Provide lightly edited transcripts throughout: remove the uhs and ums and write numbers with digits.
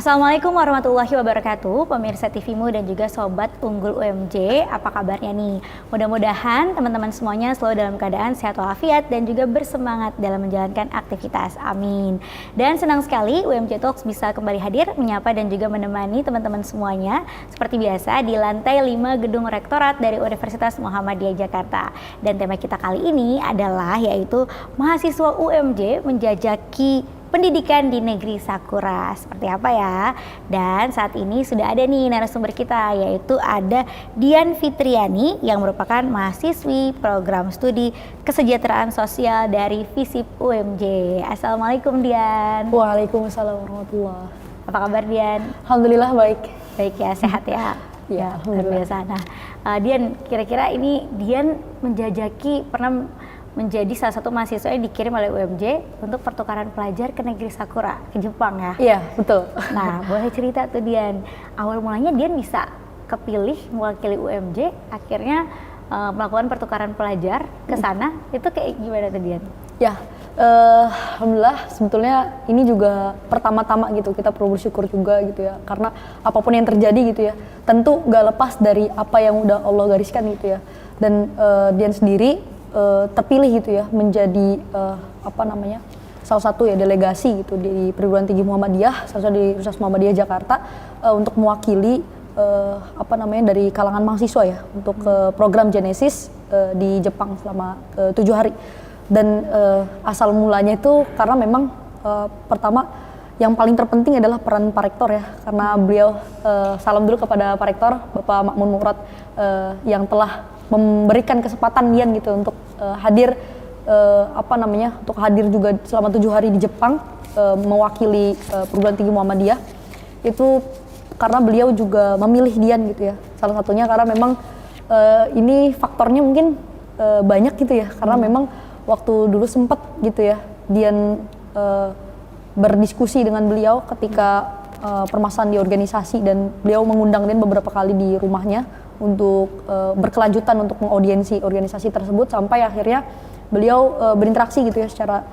Assalamualaikum warahmatullahi wabarakatuh, pemirsa TVmu dan juga sobat unggul UMJ. Apa kabarnya nih? Mudah-mudahan teman-teman semuanya selalu dalam keadaan sehat walafiat dan juga bersemangat dalam menjalankan aktivitas. Amin. Dan senang sekali UMJ Talks bisa kembali hadir, menyapa dan juga menemani teman-teman semuanya seperti biasa di lantai 5 Gedung Rektorat dari Universitas Muhammadiyah Jakarta. Dan tema kita kali ini adalah yaitu mahasiswa UMJ menjajaki pendidikan di negeri Sakura. Seperti apa ya? Dan saat ini sudah ada nih narasumber kita, yaitu ada Dian Fitriani yang merupakan mahasiswi program studi kesejahteraan sosial dari FISIP UMJ. Assalamualaikum Dian. Waalaikumsalam warahmatullahi. Apa kabar Dian? Alhamdulillah baik. Baik ya, sehat ya? Ya, luar biasa. Nah, Dian, kira-kira ini Dian pernah menjadi salah satu mahasiswa yang dikirim oleh UMJ untuk pertukaran pelajar ke negeri Sakura, ke Jepang ya? Iya, betul. Nah, boleh cerita tuh Dian, awal mulanya Dian bisa kepilih mewakili UMJ, akhirnya melakukan pertukaran pelajar ke sana, itu kayak gimana tuh Dian? Ya, alhamdulillah sebetulnya ini juga pertama-tama gitu, kita perlu bersyukur juga gitu ya, karena apapun yang terjadi gitu ya, tentu gak lepas dari apa yang udah Allah gariskan gitu ya. Dan Dian sendiri terpilih gitu ya menjadi salah satu ya delegasi gitu di perguruan tinggi Muhammadiyah, salah satu di Universitas Muhammadiyah Jakarta untuk mewakili dari kalangan mahasiswa ya untuk program Genesis di Jepang selama 7 hari. Dan asal mulanya itu karena memang pertama yang paling terpenting adalah peran Pak Rektor ya, karena beliau salam dulu kepada Pak Rektor Bapak Makmun Murad yang telah memberikan kesempatan Dian gitu untuk hadir untuk hadir juga selama 7 hari di Jepang mewakili perguruan tinggi Muhammadiyah. Itu karena beliau juga memilih Dian gitu ya, salah satunya karena memang ini faktornya mungkin banyak gitu ya, karena memang waktu dulu sempat gitu ya Dian berdiskusi dengan beliau ketika permasalahan di organisasi, dan beliau mengundang Dian beberapa kali di rumahnya untuk berkelanjutan untuk mengaudiensi organisasi tersebut, sampai akhirnya beliau berinteraksi gitu ya secara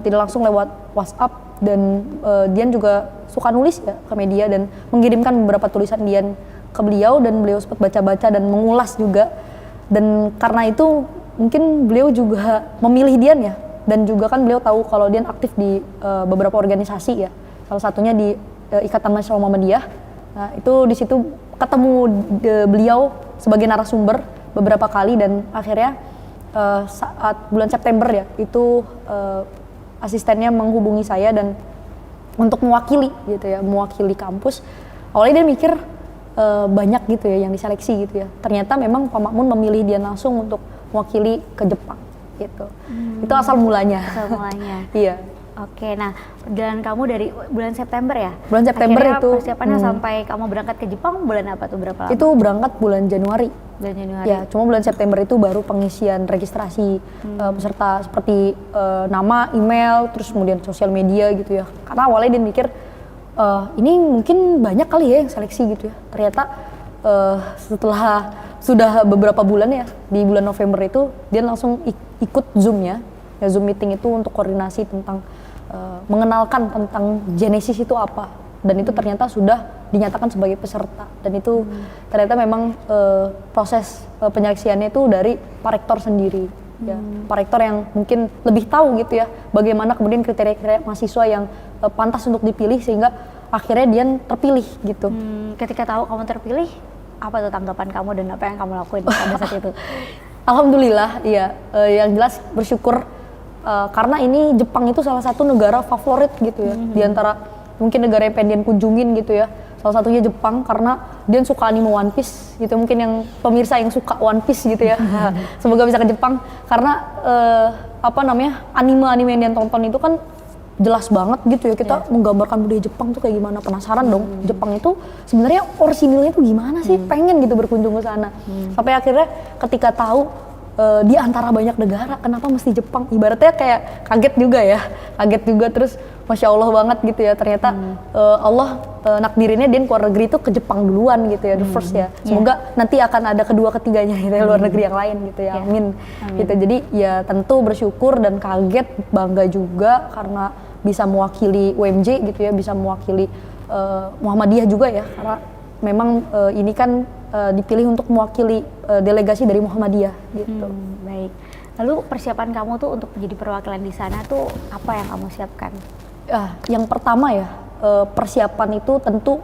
tidak langsung lewat WhatsApp. Dan Dian juga suka nulis ya ke media dan mengirimkan beberapa tulisan Dian ke beliau, dan beliau sempat baca-baca dan mengulas juga. Dan karena itu mungkin beliau juga memilih Dian ya, dan juga kan beliau tahu kalau Dian aktif di beberapa organisasi ya, salah satunya di Ikatan Mahasiswa Muhammadiyah. Nah, itu di situ ketemu beliau sebagai narasumber beberapa kali, dan akhirnya saat bulan September ya itu asistennya menghubungi saya dan untuk mewakili gitu ya, mewakili kampus. Awalnya dia mikir banyak gitu ya yang diseleksi gitu ya, ternyata memang Pak Makmun memilih dia langsung untuk mewakili ke Jepang gitu. Itu asal mulanya. Asal mulanya. Iya. Oke, nah dan kamu dari bulan September ya? Bulan September akhirnya itu. Persiapannya sampai kamu berangkat ke Jepang bulan apa tuh, berapa lama? Itu berangkat bulan Januari. Bulan Januari. Ya, cuma bulan September itu baru pengisian registrasi peserta seperti nama, email, terus kemudian sosial media gitu ya. Karena awalnya dia mikir ini mungkin banyak kali ya yang seleksi gitu ya. Ternyata setelah sudah beberapa bulan ya, di bulan November itu dia langsung ikut Zoom-nya. Ya, Zoom meeting itu untuk koordinasi tentang mengenalkan tentang Genesis itu apa, dan itu ternyata sudah dinyatakan sebagai peserta. Dan itu ternyata memang proses penyeleksiannya itu dari Pak Rektor sendiri ya. Pak Rektor yang mungkin lebih tahu gitu ya bagaimana kemudian kriteria mahasiswa yang pantas untuk dipilih, sehingga akhirnya Dian terpilih gitu. Ketika tahu kamu terpilih, apa tuh tanggapan kamu dan apa yang kamu lakuin pada saat itu? Alhamdulillah, iya. Yang jelas bersyukur karena ini Jepang itu salah satu negara favorit gitu ya, di antara mungkin negara yang pengen kunjungin gitu ya. Salah satunya Jepang, karena dia suka anime One Piece gitu. Mungkin yang pemirsa yang suka One Piece gitu ya, semoga bisa ke Jepang, karena anime-anime yang dia tonton itu kan jelas banget gitu ya, kita menggambarkan budaya Jepang tuh kayak gimana. Penasaran dong, Jepang itu sebenarnya orisinilnya tuh gimana sih, pengen gitu berkunjung ke sana. Sampai akhirnya ketika tahu di antara banyak negara kenapa mesti Jepang, ibaratnya kayak kaget juga, terus Masya Allah banget gitu ya, ternyata Allah nakdirinnya dia keluar negeri itu ke Jepang duluan gitu ya, the first ya. Semoga nanti akan ada kedua ketiganya gitu ya, luar negeri yang lain gitu ya, amin. Gitu. Jadi ya tentu bersyukur dan kaget, bangga juga karena bisa mewakili UMJ gitu ya, bisa mewakili Muhammadiyah juga ya, karena memang ini kan dipilih untuk mewakili delegasi dari Muhammadiyah gitu. Baik. Lalu persiapan kamu tuh untuk menjadi perwakilan di sana tuh apa yang kamu siapkan? Yang pertama ya, persiapan itu tentu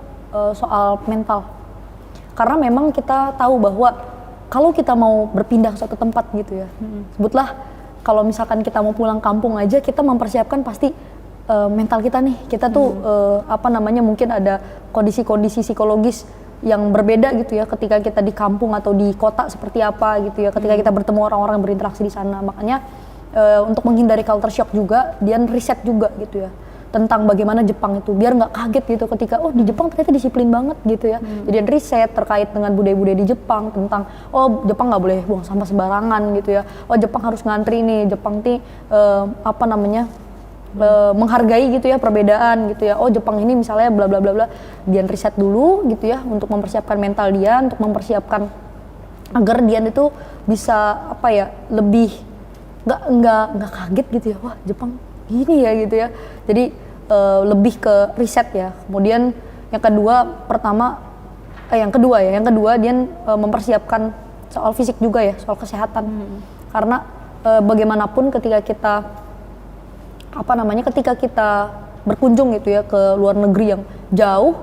soal mental. Karena memang kita tahu bahwa kalau kita mau berpindah ke suatu tempat gitu ya, sebutlah kalau misalkan kita mau pulang kampung aja, kita mempersiapkan pasti mental kita nih. Kita tuh mungkin ada kondisi-kondisi psikologis yang berbeda gitu ya ketika kita di kampung atau di kota seperti apa gitu ya, ketika kita bertemu orang-orang yang berinteraksi di sana. Makanya untuk menghindari culture shock juga, dia riset juga gitu ya tentang bagaimana Jepang itu, biar nggak kaget gitu ketika di Jepang ternyata disiplin banget gitu ya. Jadi ada riset terkait dengan budaya-budaya di Jepang tentang Jepang nggak boleh buang sampah sembarangan gitu ya. Jepang harus ngantri nih, Jepang nih menghargai gitu ya perbedaan gitu ya. Jepang ini misalnya bla bla bla bla. Dia riset dulu gitu ya untuk mempersiapkan mental dia, untuk mempersiapkan agar dia itu bisa lebih nggak kaget gitu ya. Wah, Jepang gini ya gitu ya. Jadi lebih ke riset ya. Kemudian yang kedua dia mempersiapkan soal fisik juga ya, soal kesehatan. Karena bagaimanapun ketika kita berkunjung gitu ya ke luar negeri yang jauh,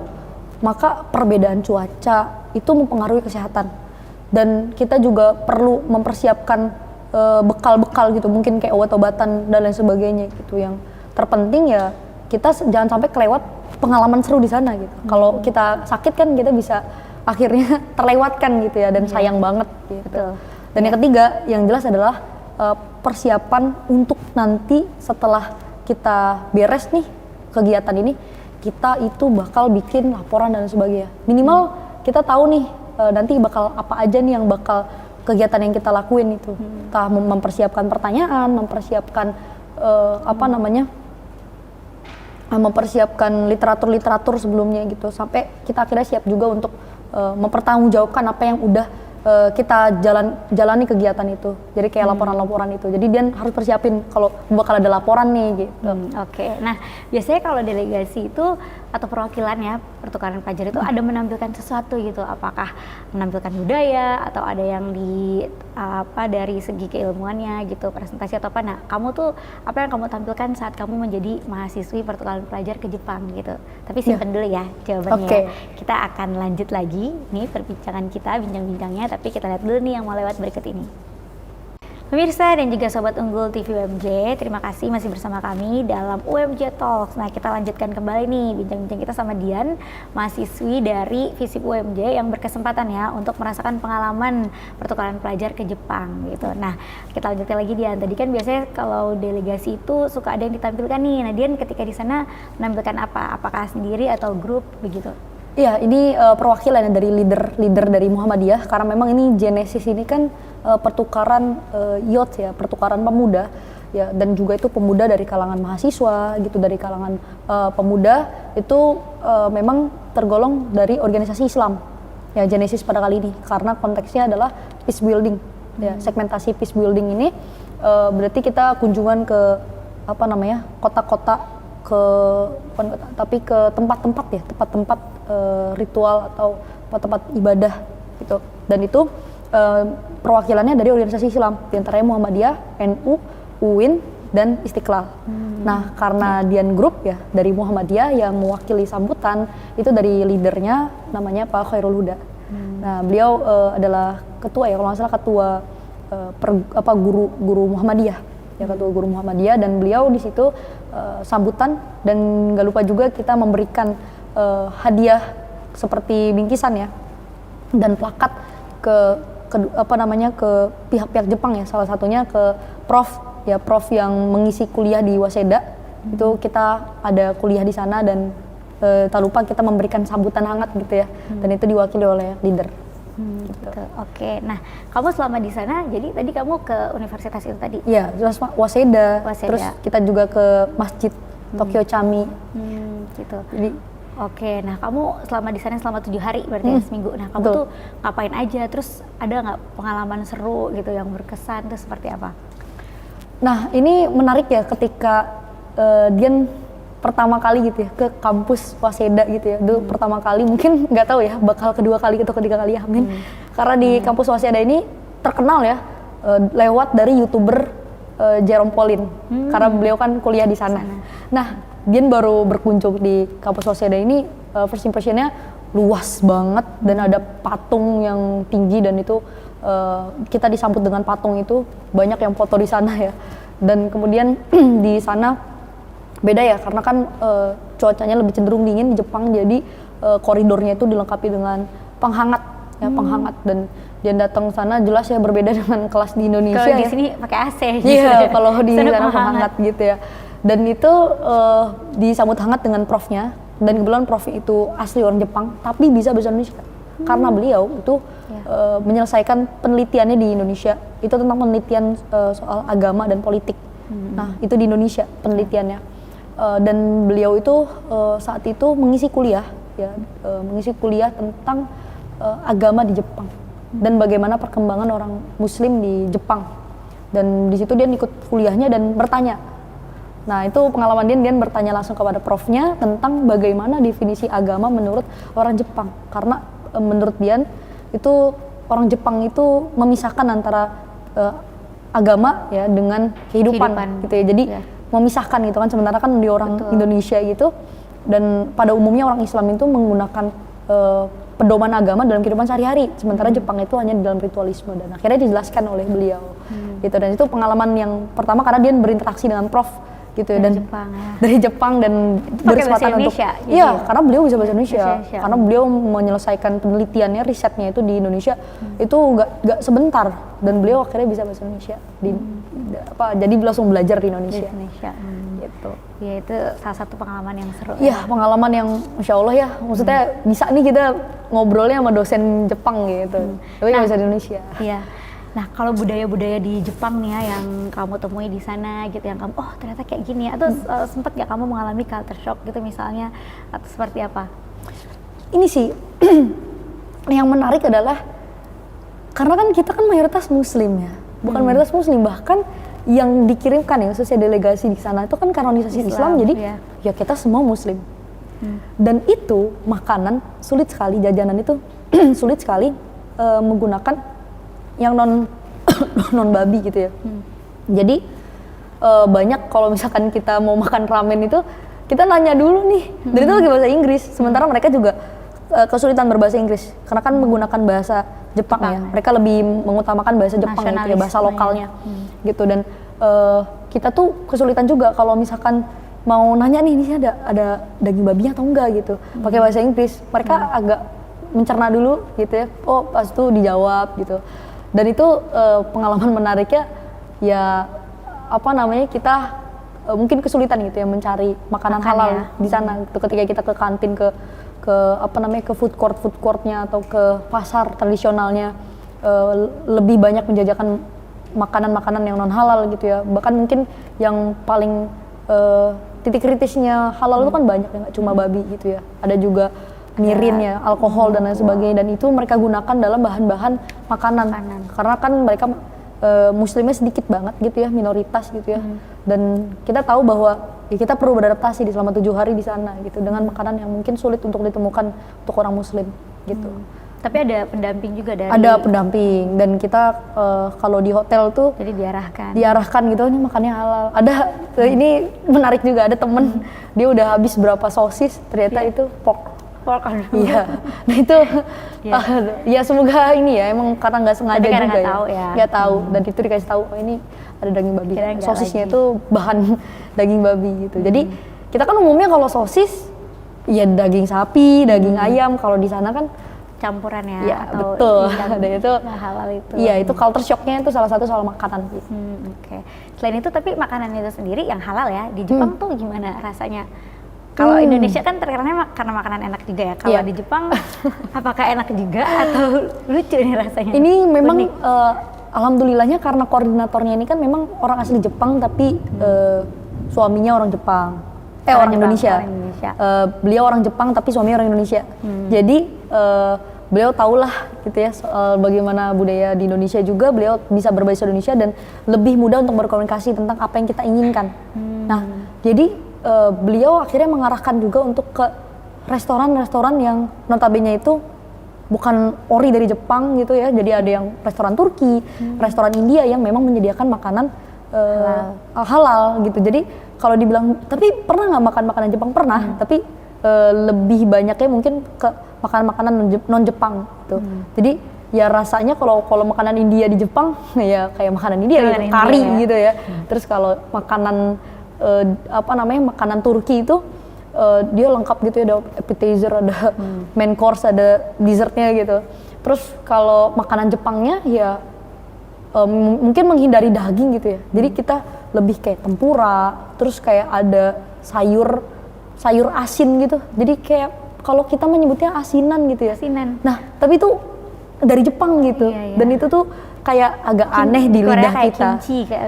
maka perbedaan cuaca itu mempengaruhi kesehatan. Dan kita juga perlu mempersiapkan bekal-bekal gitu, mungkin kayak obat-obatan dan lain sebagainya gitu. Yang terpenting ya kita jangan sampai kelewat pengalaman seru di sana gitu. Kalau kita sakit kan kita bisa akhirnya terlewatkan gitu ya, dan sayang banget gitu. Betul. Dan yang ketiga yang jelas adalah persiapan untuk nanti setelah kita beres nih kegiatan ini, kita itu bakal bikin laporan dan sebagainya. Minimal kita tahu nih nanti bakal apa aja nih yang bakal kegiatan yang kita lakuin itu. Entah mempersiapkan pertanyaan, mempersiapkan mempersiapkan literatur sebelumnya gitu, sampai kita akhirnya siap juga untuk mempertanggungjawabkan apa yang udah kita jalani kegiatan itu. Jadi kayak laporan-laporan itu. Jadi dia harus persiapin kalau bakal ada laporan nih gitu. Oke. Nah, biasanya kalau delegasi itu atau perwakilan ya, pertukaran pelajar itu ada menampilkan sesuatu gitu. Apakah menampilkan budaya atau ada yang dari segi keilmuannya gitu, presentasi atau apa. Nah, kamu tuh apa yang kamu tampilkan saat kamu menjadi mahasiswi pertukaran pelajar ke Jepang gitu. Tapi simpen dulu ya jawabannya. Okay. Kita akan lanjut lagi nih perbincangan kita, bincang-bincangnya, tapi kita lihat dulu nih yang mau lewat berikut ini. Pemirsa dan juga Sobat Unggul TV UMJ, terima kasih masih bersama kami dalam UMJ Talks. Nah, kita lanjutkan kembali nih bincang-bincang kita sama Dian, mahasiswi dari FISIP UMJ yang berkesempatan ya untuk merasakan pengalaman pertukaran pelajar ke Jepang gitu. Nah, kita lanjutkan lagi Dian. Tadi kan biasanya kalau delegasi itu suka ada yang ditampilkan nih. Nah, Dian ketika di sana menampilkan apa? Apakah sendiri atau grup begitu? Iya, ini perwakilan dari leader dari Muhammadiyah, karena memang ini Genesis ini kan pertukaran youth ya, pertukaran pemuda ya, dan juga itu pemuda dari kalangan mahasiswa gitu, dari kalangan pemuda itu memang tergolong dari organisasi Islam ya, Genesis pada kali ini, karena konteksnya adalah peace building ya. Segmentasi peace building ini berarti kita kunjungan ke kota-kota, tapi ke tempat-tempat ya, tempat-tempat ritual atau tempat ibadah gitu. Dan itu perwakilannya dari organisasi Islam, diantaranya Muhammadiyah, NU, UIN, dan Istiqlal. Nah, karena Dian Group ya dari Muhammadiyah yang mewakili sambutan itu dari leadernya namanya Pak Khairul Huda. Nah, beliau adalah ketua ya, kalau nggak salah ketua guru Muhammadiyah ya, ketua guru Muhammadiyah, dan beliau di situ sambutan, dan nggak lupa juga kita memberikan hadiah seperti bingkisan ya dan plakat ke pihak-pihak Jepang ya, salah satunya ke Prof yang mengisi kuliah di Waseda. Itu kita ada kuliah di sana, dan tak lupa kita memberikan sambutan hangat gitu ya, dan itu diwakili oleh leader. Gitu. Oke, nah kamu selama di sana, jadi tadi kamu ke universitas itu tadi? Iya, Waseda. Terus kita juga ke Masjid Tokyo Chami. Gitu. Jadi oke, nah kamu selama di sana selama 7 hari berarti ya, seminggu. Nah kamu tuh ngapain aja? Terus ada nggak pengalaman seru gitu yang berkesan, itu seperti apa? Nah ini menarik ya, ketika Dian pertama kali gitu ya ke kampus Waseda gitu ya. Dulu pertama kali, mungkin nggak tahu ya bakal kedua kali atau ketiga kali, amin. Karena di kampus Waseda ini terkenal ya lewat dari YouTuber Jerome Pauline. Karena beliau kan kuliah di sana. Nah, Dian baru berkunjung di kampus Waseda ini, first impression-nya luas banget dan ada patung yang tinggi, dan itu kita disambut dengan patung itu, banyak yang foto di sana ya. Dan kemudian di sana beda ya, karena kan cuacanya lebih cenderung dingin di Jepang, jadi koridornya itu dilengkapi dengan penghangat ya, penghangat. Dan dia datang sana jelas ya berbeda dengan kelas di Indonesia. Kalau di ya. sini pakai AC gitu. Iya, kalau di sana penghangat penghangat gitu ya. Dan itu disambut hangat dengan profnya, dan kebetulan prof itu asli orang Jepang tapi bisa bahasa Indonesia. Karena beliau itu menyelesaikan penelitiannya di Indonesia, itu tentang penelitian soal agama dan politik. Nah, itu di Indonesia penelitiannya. Dan beliau itu saat itu mengisi kuliah ya, mengisi kuliah tentang agama di Jepang dan bagaimana perkembangan orang Muslim di Jepang. Dan di situ dia ikut kuliahnya dan bertanya. Nah, itu pengalaman Dian bertanya langsung kepada profnya tentang bagaimana definisi agama menurut orang Jepang. Karena menurut Dian itu orang Jepang itu memisahkan antara agama ya dengan kehidupan gitu ya. Jadi memisahkan gitu kan, sementara kan di orang Indonesia gitu, dan pada umumnya orang Islam itu menggunakan pedoman agama dalam kehidupan sehari-hari, sementara Jepang itu hanya di dalam ritualisme. Dan akhirnya dijelaskan oleh beliau gitu. Dan itu pengalaman yang pertama karena dia berinteraksi dengan prof gitu ya, dan Jepang, ya. dari Jepang, dan berkesempatan untuk iya, karena beliau bisa bahasa Indonesia. Karena beliau menyelesaikan penelitiannya, risetnya itu di Indonesia itu nggak sebentar, dan beliau akhirnya bisa bahasa Indonesia jadi langsung belajar di Indonesia. Gitu. Ya, itu salah satu pengalaman yang seru. Iya, pengalaman yang Masya Allah ya, maksudnya bisa nih kita ngobrolnya sama dosen Jepang gitu, tapi nggak bisa di Indonesia. Iya. Nah, kalau budaya-budaya di Jepang nih ya, yang kamu temui di sana gitu, yang kamu, oh ternyata kayak gini ya, atau sempat nggak kamu mengalami culture shock gitu misalnya, atau seperti apa? Ini sih, yang menarik adalah, karena kan kita kan mayoritas Muslim ya, bukan mayoritas Muslim, bahkan yang dikirimkan ya, khususnya delegasi di sana itu kan kanonisasi Islam, jadi ya kita semua Muslim. Dan itu makanan sulit sekali, jajanan itu sulit sekali menggunakan yang non babi gitu ya. Jadi banyak kalau misalkan kita mau makan ramen itu kita nanya dulu nih, dan itu lagi bahasa Inggris. Sementara mereka juga kesulitan berbahasa Inggris karena kan menggunakan bahasa Jepang ya. Mereka lebih mengutamakan bahasa Jepang gitu ya, bahasa lokalnya gitu. Dan kita tuh kesulitan juga kalau misalkan mau nanya nih, ini ada daging babinya atau enggak gitu, pakai bahasa Inggris. Mereka agak mencerna dulu gitu ya. Oh, pas itu dijawab gitu. Dan itu pengalaman menariknya ya, apa namanya, kita mungkin kesulitan gitu ya mencari makanan halal ya di sana gitu. Ketika kita ke kantin, ke apa namanya, ke food courtnya atau ke pasar tradisionalnya, lebih banyak menjajakan makanan-makanan yang non halal gitu ya. Bahkan mungkin yang paling titik kritisnya halal itu kan banyak ya, nggak cuma babi gitu ya. Ada juga mirin ya, alkohol dan lain sebagainya, dan itu mereka gunakan dalam bahan-bahan makanan. Karena kan mereka muslimnya sedikit banget gitu ya, minoritas gitu ya. Dan kita tahu bahwa ya kita perlu beradaptasi di selama 7 hari di sana gitu, dengan makanan yang mungkin sulit untuk ditemukan untuk orang muslim gitu. Tapi ada pendamping juga dari? Ada pendamping, dan kita kalau di hotel tuh jadi diarahkan gitu, ini makannya halal. Ada ini menarik juga, ada temen dia udah habis berapa sosis, ternyata itu pork. Iya, nah itu ya semoga ini ya, emang karena nggak sengaja juga nggak tahu, dan itu dikasih tahu, oh ini ada daging babi, sosisnya itu bahan daging babi gitu. Jadi kita kan umumnya kalau sosis ya daging sapi, daging ayam, kalau di sana kan campuran ya, ya atau betul. Dan itu halal itu. Iya, itu culture shocknya itu salah satu soal makanan sih. Oke. Selain itu, tapi makanan itu sendiri yang halal ya di Jepang tuh gimana rasanya? Kalau Indonesia kan terkenalnya karena makanan enak juga ya. Kalau di Jepang, apakah enak juga atau lucu nih rasanya? Ini memang alhamdulillahnya karena koordinatornya ini kan memang orang asli Jepang, tapi suaminya orang Jepang. Orang Indonesia. Beliau orang Jepang tapi suaminya orang Indonesia. Jadi beliau tahulah gitu ya soal bagaimana budaya di Indonesia juga. Beliau bisa berbahasa Indonesia dan lebih mudah untuk berkomunikasi tentang apa yang kita inginkan. Nah, jadi beliau akhirnya mengarahkan juga untuk ke restoran-restoran yang notabene itu bukan ori dari Jepang gitu ya. Jadi ada yang restoran Turki, restoran India yang memang menyediakan makanan halal gitu. Jadi kalau dibilang, tapi pernah nggak makan makanan Jepang? Pernah, tapi lebih banyaknya mungkin ke makanan-makanan non-Jepang gitu. Jadi ya rasanya kalau makanan India di Jepang ya kayak makanan India gitu, kari ya. Gitu ya. Terus kalau makanan makanan Turki itu dia lengkap gitu ya, ada appetizer, ada main course, ada dessertnya gitu. Terus kalau makanan Jepangnya ya mungkin menghindari daging gitu ya. Jadi kita lebih kayak tempura, terus kayak ada sayur asin gitu. Jadi kayak kalau kita menyebutnya asinan gitu ya. Asinan. Nah, tapi itu dari Jepang gitu. Iya. Dan itu tuh kayak agak aneh di lidah kita. Kimchi kayak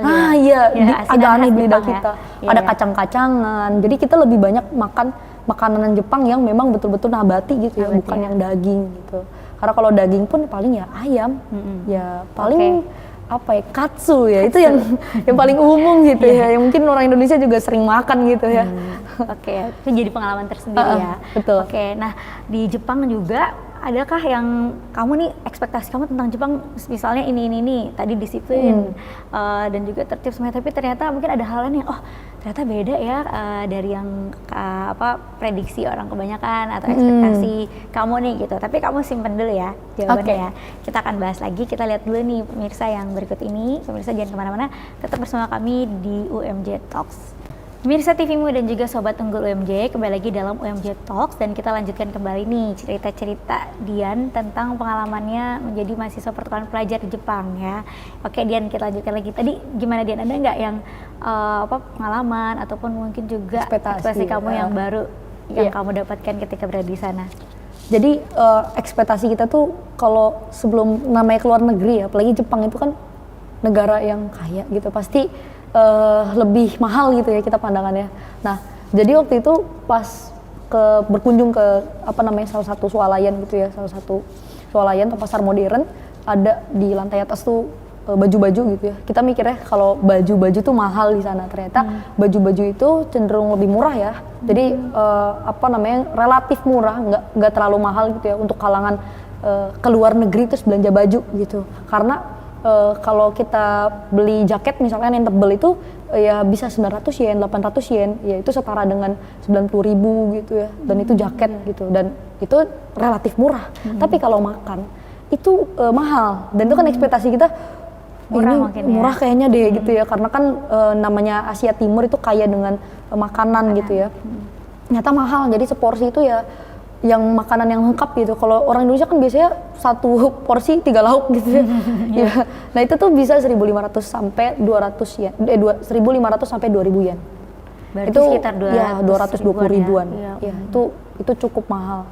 agak aneh di lidah kita. Ya. Ada kacang-kacangan. Jadi kita lebih banyak makan makanan Jepang yang memang betul-betul nabati gitu ya, bukan yang daging gitu. Karena kalau daging pun paling ya ayam, ya paling katsu ya, itu yang paling umum gitu ya, yang mungkin orang Indonesia juga sering makan gitu ya. Itu jadi pengalaman tersendiri ya. Betul. Nah di Jepang juga adakah yang kamu nih, ekspektasi kamu tentang Jepang misalnya ini tadi disiplin dan juga tertib semuanya, tapi ternyata mungkin ada hal lain yang ternyata beda ya dari yang prediksi orang kebanyakan atau ekspektasi kamu nih gitu. Tapi kamu simpen dulu ya jawabannya ya. Kita akan bahas lagi, kita lihat dulu nih pemirsa yang berikut ini. Pemirsa jangan kemana-mana, tetap bersama kami di UMJ Talks. Pemirsa TVmu dan juga Sobat Unggul UMJ, kembali lagi dalam UMJ Talks dan kita lanjutkan kembali nih cerita-cerita Dian tentang pengalamannya menjadi mahasiswa pertukaran pelajar di Jepang ya. Oke Dian, kita lanjutkan lagi. Tadi gimana Dian, ada nggak yang pengalaman ataupun mungkin juga ekspektasi kamu yang baru yang kamu dapatkan ketika berada di sana? Jadi ekspektasi kita tuh kalau sebelum namanya keluar negeri ya, apalagi Jepang itu kan negara yang kaya gitu, pasti lebih mahal gitu ya kita pandangannya. Nah, jadi waktu itu pas berkunjung ke salah satu swalayan gitu ya, salah satu swalayan atau pasar modern, ada di lantai atas tuh baju-baju gitu ya. Kita mikirnya kalau baju-baju tuh mahal di sana, ternyata baju-baju itu cenderung lebih murah ya. Jadi relatif murah, nggak terlalu mahal gitu ya untuk kalangan keluar negeri terus belanja baju gitu. Karena kalau kita beli jaket misalkan yang tebel itu ya bisa 900 yen, 800 yen, ya itu setara dengan 90.000 gitu ya, dan itu jaket gitu, dan itu relatif murah. Tapi kalau makan itu mahal, dan itu kan ekspektasi kita murah kayaknya deh gitu ya, karena kan namanya Asia Timur itu kaya dengan makanan gitu ya. Ternyata mahal, jadi seporsi itu ya yang makanan yang lengkap gitu. Kalau orang Indonesia kan biasanya satu porsi 3 lauk gitu ya. Nah itu tuh bisa 1.500 sampai 200 yen, 1.500 sampai 2.000 yen. Berarti itu sekitar 220 ribuan. Ya, itu cukup mahal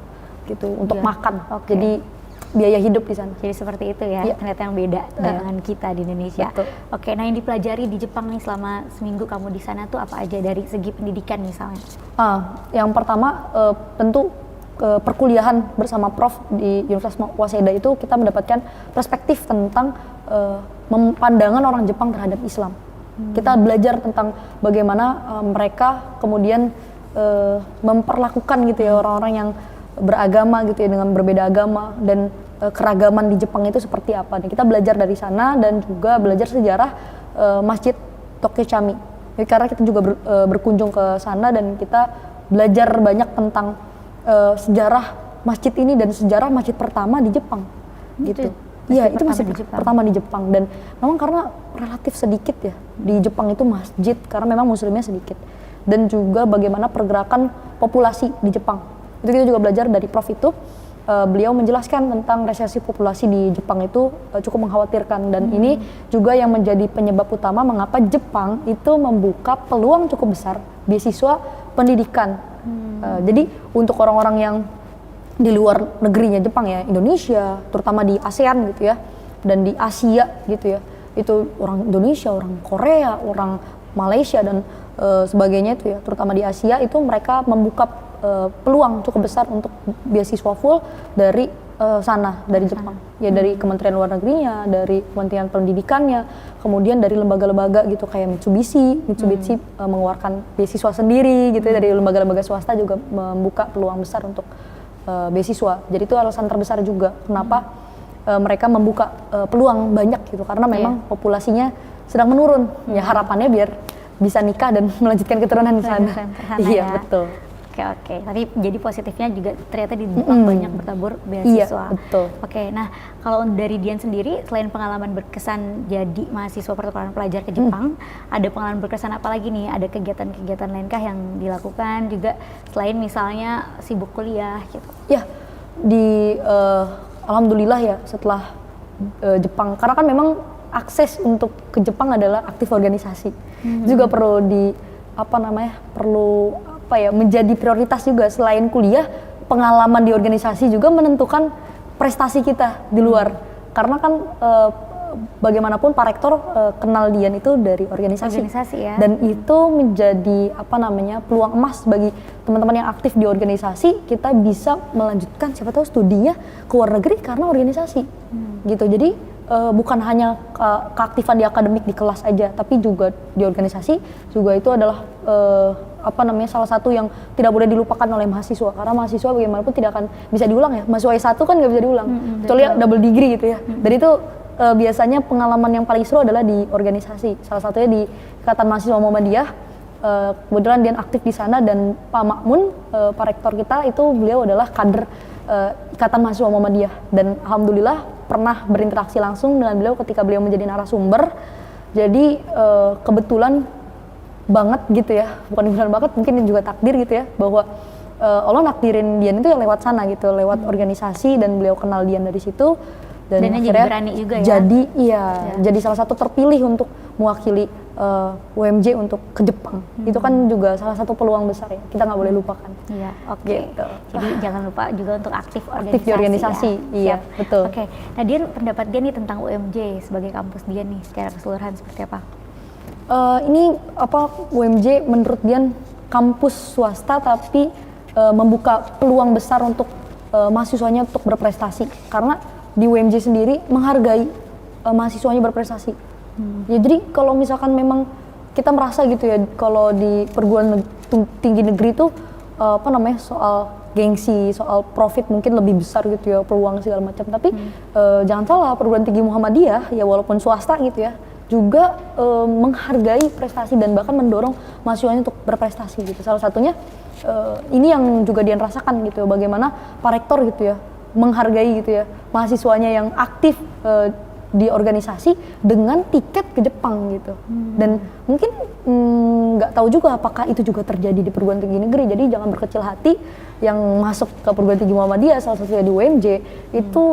gitu untuk makan. Jadi biaya hidup di sana. Jadi seperti itu ya, ternyata yang beda dengan kita di Indonesia. Betul. Oke, nah yang dipelajari di Jepang nih selama seminggu kamu di sana tuh apa aja dari segi pendidikan misalnya? Yang pertama tentu perkuliahan bersama Prof di Universitas Waseda itu kita mendapatkan perspektif tentang pandangan orang Jepang terhadap Islam. Kita belajar tentang bagaimana mereka kemudian memperlakukan gitu ya orang-orang yang beragama gitu ya, dengan berbeda agama, dan keragaman di Jepang itu seperti apa. Kita belajar dari sana dan juga belajar sejarah Masjid Tokyochami. Karena kita juga berkunjung ke sana dan kita belajar banyak tentang sejarah masjid ini dan sejarah masjid pertama di Jepang gitu. Iya, itu masjid pertama di Jepang, dan memang karena relatif sedikit ya di Jepang itu masjid, karena memang muslimnya sedikit, dan juga bagaimana pergerakan populasi di Jepang. Itu kita juga belajar dari Prof itu. Beliau menjelaskan tentang resesi populasi di Jepang itu cukup mengkhawatirkan, dan ini juga yang menjadi penyebab utama mengapa Jepang itu membuka peluang cukup besar beasiswa pendidikan. Jadi untuk orang-orang yang di luar negerinya Jepang ya, Indonesia, terutama di ASEAN gitu ya, dan di Asia gitu ya, itu orang Indonesia, orang Korea, orang Malaysia dan sebagainya itu ya, terutama di Asia itu mereka membuka peluang cukup besar untuk beasiswa full dari sana dari Jepang. Ya dari Kementerian Luar Negerinya, dari Kementerian Pendidikannya, kemudian dari lembaga-lembaga gitu kayak Mitsubishi mengeluarkan beasiswa sendiri gitu ya, dari lembaga-lembaga swasta juga membuka peluang besar untuk beasiswa. Jadi itu alasan terbesar juga kenapa mereka membuka peluang banyak gitu, karena memang populasinya sedang menurun. Ya harapannya biar bisa nikah dan melanjutkan keturunan di sana. Iya, betul. Oke. Tapi jadi positifnya juga ternyata di Jepang banyak bertabur beasiswa. Iya, betul. Oke, nah kalau dari Dian sendiri, selain pengalaman berkesan jadi mahasiswa pertukaran pelajar ke Jepang, ada pengalaman berkesan apa lagi nih? Ada kegiatan-kegiatan lainkah yang dilakukan juga selain misalnya sibuk kuliah gitu? Ya, alhamdulillah ya setelah Jepang, karena kan memang akses untuk ke Jepang adalah aktif organisasi. Juga perlu menjadi prioritas juga. Selain kuliah, pengalaman di organisasi juga menentukan prestasi kita di luar. Karena kan bagaimanapun Pak Rektor kenal Dian itu dari organisasi ya. Dan itu menjadi peluang emas bagi teman-teman yang aktif di organisasi. Kita bisa melanjutkan siapa tahu studinya ke luar negeri karena organisasi. Gitu. Jadi bukan hanya keaktifan di akademik di kelas aja, tapi juga di organisasi juga itu adalah salah satu yang tidak boleh dilupakan oleh mahasiswa, karena mahasiswa bagaimanapun tidak akan bisa diulang ya. Mahasiswa S1 kan nggak bisa diulang, kecuali double degree gitu ya. Dan itu biasanya pengalaman yang paling seru adalah di organisasi. Salah satunya di Ikatan Mahasiswa Muhammadiyah. Kebetulan Dian aktif di sana, dan Pak Makmun, Pak Rektor kita itu beliau adalah kader Ikatan Mahasiswa Muhammadiyah, dan alhamdulillah pernah berinteraksi langsung dengan beliau ketika beliau menjadi narasumber. Jadi kebetulan banget gitu ya, bukan kebetulan banget, mungkin juga takdir gitu ya, bahwa Allah nakdirin Dian itu ya lewat sana gitu, lewat organisasi, dan beliau kenal Dian dari situ. Dan akhirnya jadi berani juga ya. Jadi salah satu terpilih untuk mewakili UMJ untuk ke Jepang. Itu kan juga salah satu peluang besar ya, kita nggak boleh lupakan. Iya, oke. Gitu. Jadi jangan lupa juga untuk aktif di organisasi. Ya. Iya, betul. Oke. Nah, Dian, pendapat Dian nih tentang UMJ sebagai kampus Dian nih secara keseluruhan seperti apa? UMJ menurut Dian kampus swasta tapi membuka peluang besar untuk mahasiswanya untuk berprestasi, karena di UMJ sendiri menghargai mahasiswanya berprestasi. Ya, jadi kalau misalkan memang kita merasa gitu ya, kalau di perguruan tinggi negeri itu soal gengsi, soal profit mungkin lebih besar gitu ya, peluang segala macam. Tapi jangan salah, perguruan tinggi Muhammadiyah ya walaupun swasta gitu ya, juga menghargai prestasi dan bahkan mendorong mahasiswanya untuk berprestasi gitu. Salah satunya ini yang juga Dian rasakan gitu ya, bagaimana Pak Rektor gitu ya menghargai gitu ya mahasiswanya yang aktif di organisasi dengan tiket ke Jepang gitu. Dan mungkin nggak tahu juga apakah itu juga terjadi di perguruan tinggi negeri. Jadi jangan berkecil hati yang masuk ke perguruan tinggi Muhammadiyah, salah satunya di UMJ, itu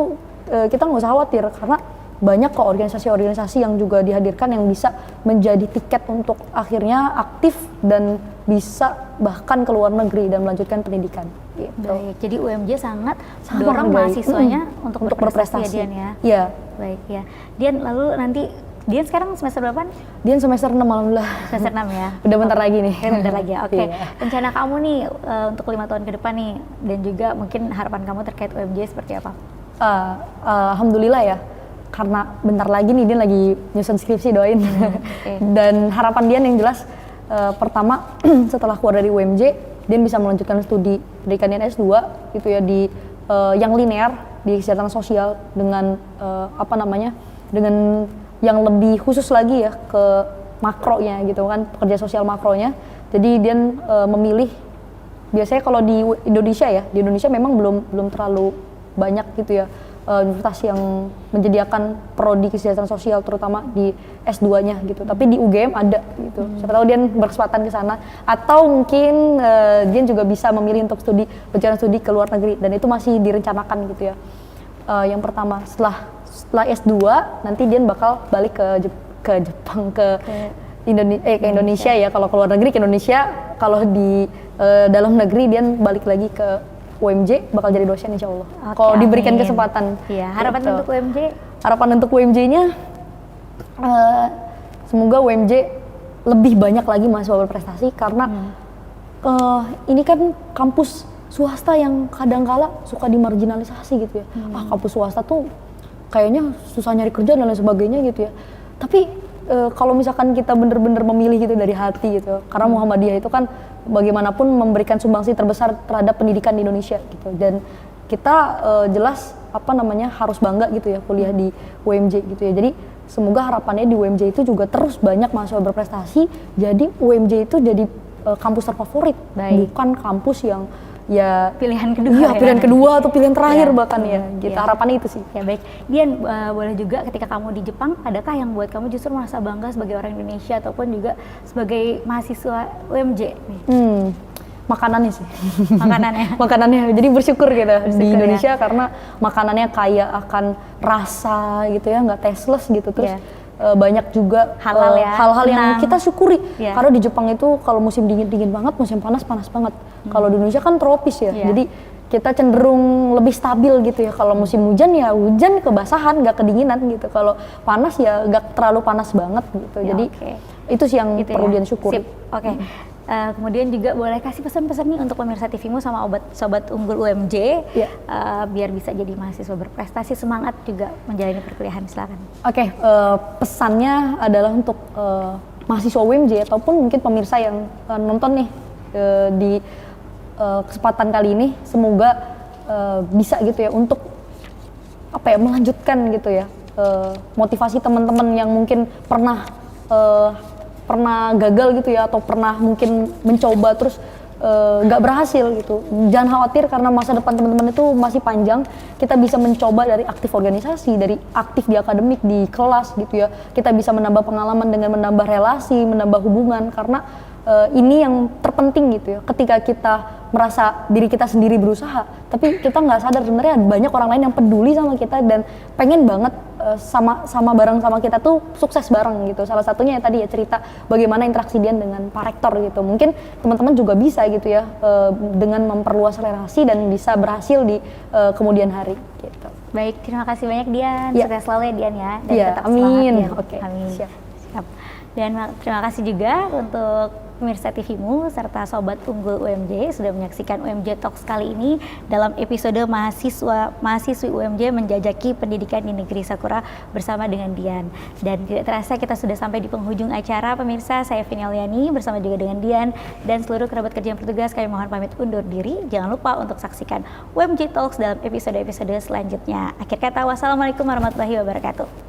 kita nggak usah khawatir, karena banyak kok organisasi-organisasi yang juga dihadirkan yang bisa menjadi tiket untuk akhirnya aktif dan bisa bahkan ke luar negeri dan melanjutkan pendidikan. Gitu. Baik, jadi UMJ sangat dorong mahasiswanya untuk berprestasi ya, Dian ya? Iya. Baik ya. Dian, lalu nanti, Dian sekarang semester berapa? Dian semester 6 alhamdulillah. Semester 6 ya? Udah bentar lagi nih. Bentar lagi ya, oke. Iya. Rencana kamu nih untuk 5 tahun ke depan nih, dan juga mungkin harapan kamu terkait UMJ seperti apa? Alhamdulillah ya, karena bentar lagi nih Dian lagi nyusun skripsi, doain. Okay. Dan harapan Dian yang jelas, pertama setelah keluar dari UMJ, Dian bisa melanjutkan studi pendidikan Dian S2 gitu ya, di yang linear di kesehatan sosial dengan dengan yang lebih khusus lagi ya ke makronya gitu kan, pekerja sosial makronya. Jadi Dian memilih, biasanya kalau di Indonesia ya, di Indonesia memang belum terlalu banyak gitu ya universitas yang menyediakan prodi kesejahteraan sosial terutama di S2-nya gitu. Tapi di UGM ada gitu. Siapa tahu Dian berkesempatan ke sana, atau mungkin Dian juga bisa memilih untuk perjalanan studi ke luar negeri, dan itu masih direncanakan gitu ya. Yang pertama setelah S2 nanti Dian bakal balik ke Jepang, ke Indonesia ya. Kalau ke luar negeri ke Indonesia, kalau di dalam negeri Dian balik lagi ke UMJ, bakal jadi dosen insya Allah. Okay, kalau diberikan kesempatan. Iya, harapan gitu. Untuk UMJ? Harapan untuk UMJ-nya, semoga UMJ lebih banyak lagi mahasiswa berprestasi, karena ini kan kampus swasta yang kadangkala suka dimarginalisasi gitu ya. Kampus swasta tuh kayaknya susah nyari kerja dan lain sebagainya gitu ya. Tapi kalau misalkan kita bener-bener memilih gitu dari hati gitu, karena Muhammadiyah itu kan bagaimanapun memberikan sumbangsi terbesar terhadap pendidikan di Indonesia gitu, dan kita jelas harus bangga gitu ya kuliah di UMJ gitu ya. Jadi semoga harapannya di UMJ itu juga terus banyak mahasiswa berprestasi, jadi UMJ itu jadi kampus terfavorit, bukan kampus yang ya pilihan kedua. Iya, pilihan kedua atau pilihan terakhir bahkan ya. Gitu. Ya. Harapannya itu sih. Ya baik. Dian, boleh juga ketika kamu di Jepang, adakah yang buat kamu justru merasa bangga sebagai orang Indonesia ataupun juga sebagai mahasiswa UMJ nih? Makanannya sih. Makanannya. Makanannya. Jadi bersyukur gitu di Indonesia ya. Karena makanannya kaya akan rasa gitu ya, nggak tasteless gitu. Terus banyak juga hal-hal yang kita syukuri. Karena di Jepang itu kalau musim dingin banget, musim panas banget. Kalau di Indonesia kan tropis ya, jadi kita cenderung lebih stabil gitu ya. Kalau musim hujan ya hujan kebasahan, nggak kedinginan gitu. Kalau panas ya nggak terlalu panas banget gitu. Jadi itu sih yang perlu disyukuri. Oke. Kemudian juga boleh kasih pesan-pesan nih untuk pemirsa TVmu sama sobat unggul UMJ biar bisa jadi mahasiswa berprestasi, semangat juga menjalani perkuliahan. Silakan. Oke, pesannya adalah untuk mahasiswa UMJ ataupun mungkin pemirsa yang nonton nih di kesempatan kali ini, semoga bisa gitu ya untuk melanjutkan gitu ya motivasi teman-teman yang mungkin pernah gagal gitu ya, atau pernah mungkin mencoba terus nggak berhasil gitu. Jangan khawatir karena masa depan teman-teman itu masih panjang. Kita bisa mencoba dari aktif organisasi, dari aktif di akademik, di kelas gitu ya. Kita bisa menambah pengalaman dengan menambah relasi, menambah hubungan, karena ini yang terpenting gitu ya. Ketika kita merasa diri kita sendiri berusaha, tapi kita nggak sadar sebenarnya banyak orang lain yang peduli sama kita dan pengen banget sama bareng sama kita tuh sukses bareng gitu. Salah satunya ya tadi ya cerita bagaimana interaksi Dian dengan Pak Rektor gitu. Mungkin teman-teman juga bisa gitu ya dengan memperluas relasi dan bisa berhasil di kemudian hari gitu. Baik, terima kasih banyak Dian. Sukses selalu ya Dian ya. Dan tetap amin. Semangat, ya. Oke. Amin. Siap. Dan terima kasih juga untuk pemirsa TVmu serta sobat unggul UMJ sudah menyaksikan UMJ Talks kali ini dalam episode mahasiswi UMJ menjajaki pendidikan di negeri Sakura bersama dengan Dian. Dan tidak terasa kita sudah sampai di penghujung acara pemirsa. Saya Vini Aliani bersama juga dengan Dian dan seluruh kerabat kerja yang bertugas, kami mohon pamit undur diri. Jangan lupa untuk saksikan UMJ Talks dalam episode-episode selanjutnya. Akhir kata, wassalamualaikum warahmatullahi wabarakatuh.